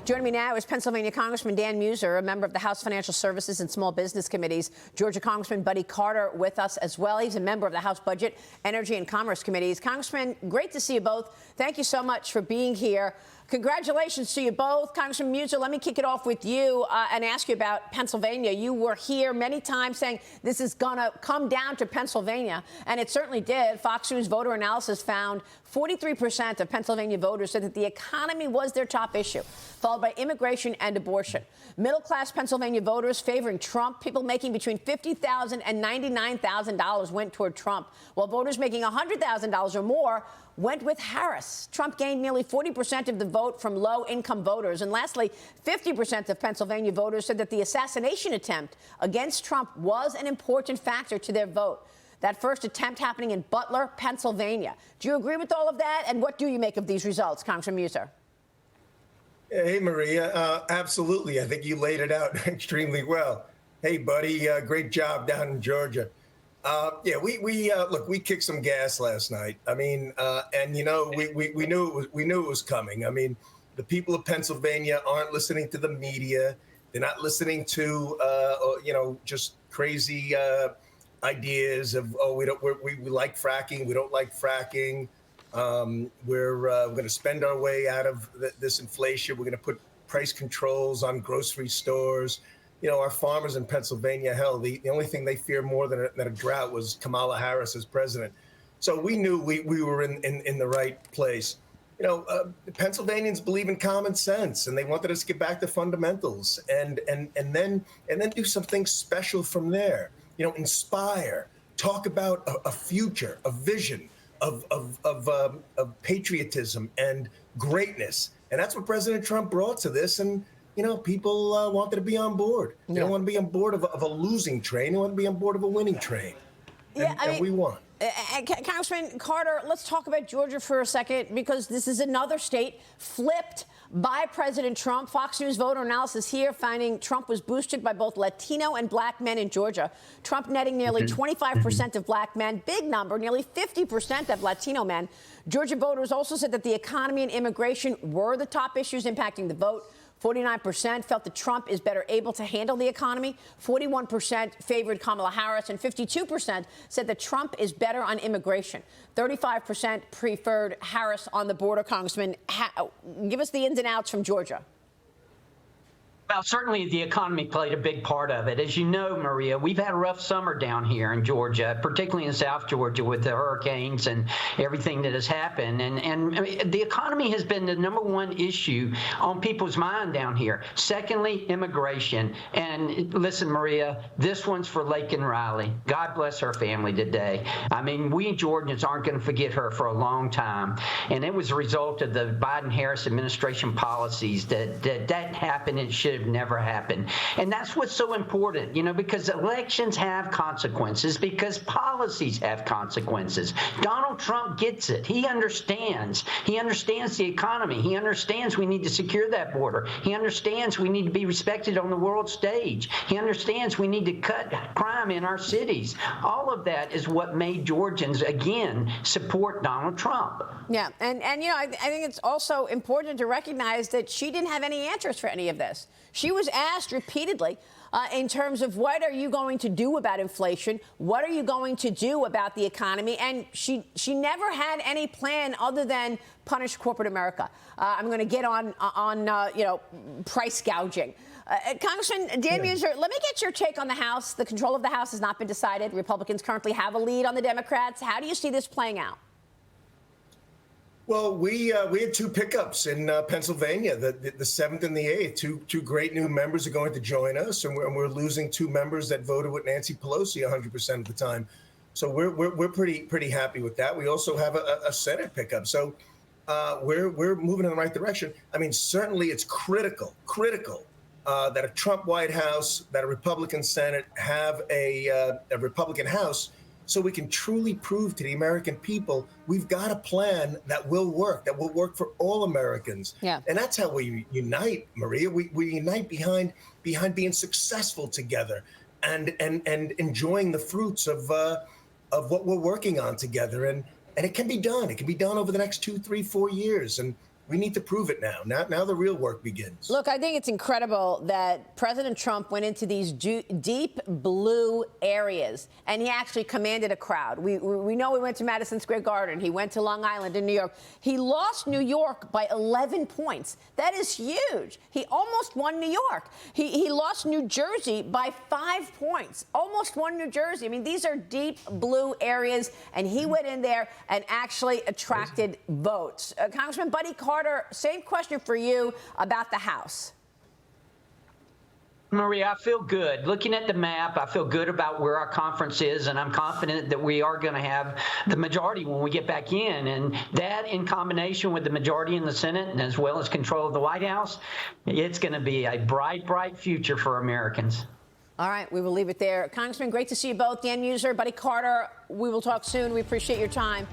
Joining me now is Pennsylvania Congressman Dan Meuser, a member of the House Financial Services and Small Business Committees. Georgia Congressman Buddy Carter with us as well. He's a member of the House Budget, Energy and Commerce Committees. Congressman, great to see you both. Thank you so much for being here. Congratulations to you both. Congressman Meuser, let me kick it off with you and ask you about Pennsylvania. You were here many times saying this is going to come down to Pennsylvania, and it certainly did. Fox News voter analysis found 43% of Pennsylvania voters said that the economy was their top issue, followed by immigration and abortion. Middle-class Pennsylvania voters favoring Trump, people making between $50,000 and $99,000 went toward Trump, while voters making $100,000 or more went with Harris. Trump gained nearly 40% of the vote from low-income voters. And lastly, 50% of Pennsylvania voters said that the assassination attempt against Trump was an important factor to their vote. That first attempt happening in Butler, Pennsylvania. Do you agree with all of that? And what do you make of these results, Congressman Meuser? Hey, Maria. Absolutely. I think you laid it out extremely well. Hey, buddy, great job down in Georgia. We kicked some gas last night. I mean, and you know, we knew it was coming. I mean, the people of Pennsylvania aren't listening to the media. They're not listening to just crazy ideas of we like fracking, we don't like fracking. We're going to spend our way out of this inflation. We're going to put price controls on grocery stores. You know, our farmers in Pennsylvania, hell, the only thing they fear more than a drought was Kamala Harris as president. So we knew we were in the right place. You know, Pennsylvanians believe in common sense, and they wanted us to get back to fundamentals and then do something special from there. You know, inspire, talk about a future, a vision of patriotism and greatness. And that's what President Trump brought to this. And you know, people wanted to be on board. They don't want to be on board of a losing train. They want to be on board of a winning train. And we won. Congressman Carter, let's talk about Georgia for a second, because this is another state flipped by President Trump. Fox News voter analysis here finding Trump was boosted by both Latino and black men in Georgia. Trump netting nearly 25% of black men, big number, nearly 50% of Latino men. Georgia voters also said that the economy and immigration were the top issues impacting the vote. 49% felt that Trump is better able to handle the economy. 41% favored Kamala Harris, and 52% said that Trump is better on immigration. 35% preferred Harris on the border. Congressman, give us the ins and outs from Georgia. Well, certainly the economy played a big part of it. As you know, Maria, we've had a rough summer down here in Georgia, particularly in South Georgia with the hurricanes and everything that has happened. And I mean, the economy has been the number one issue on people's mind down here. Secondly, immigration. And listen, Maria, this one's for Laken Riley. God bless her family today. I mean, we Georgians aren't going to forget her for a long time. And it was a result of the Biden-Harris administration policies that happened and should have never happened. And that's what's so important, you know, because elections have consequences, because policies have consequences. Donald Trump gets it. He understands. He understands the economy. He understands we need to secure that border. He understands we need to be respected on the world stage. He understands we need to cut crime in our cities. All of that is what made Georgians, again, support Donald Trump. Yeah, and you know, I think it's also important to recognize that she didn't have any answers for any of this. She was asked repeatedly in terms of what are you going to do about inflation? What are you going to do about the economy? And she never had any plan other than punish corporate America. I'm going to get on price gouging. Congressman Dan Meuser, let me get your take on the House. The control of the House has not been decided. Republicans currently have a lead on the Democrats. How do you see this playing out? Well, we had two pickups in Pennsylvania, the 7th and the 8th. Two great new members are going to join us, and we're losing two members that voted with Nancy Pelosi 100% of the time. So we're pretty happy with that. We also have a Senate pickup, so we're moving in the right direction. I mean, certainly it's critical that a Trump White House, that a Republican Senate have a Republican House, so we can truly prove to the American people we've got a plan that will work for all Americans. Yeah. And that's how we unite, Maria. We unite behind being successful together and enjoying the fruits of what we're working on together. And it can be done. It can be done over the next 2, 3, 4 years. And We need to prove it now. Now the real work begins. Look, I think it's incredible that President Trump went into these deep blue areas, and he actually commanded a crowd. We know he went to Madison Square Garden. He went to Long Island in New York. He lost New York by 11 points. That is huge. He almost won New York. He lost New Jersey by 5 points. Almost won New Jersey. I mean, these are deep blue areas, and he went in there and actually attracted votes. Congressman Buddy Carter, same question for you about the House. Maria, I feel good. Looking at the map, I feel good about where our conference is, and I'm confident that we are going to have the majority when we get back in. And that, in combination with the majority in the Senate, and as well as control of the White House, it's going to be a bright, bright future for Americans. All right, we will leave it there. Congressman, great to see you both. Dan Meuser, Buddy Carter, we will talk soon. We appreciate your time.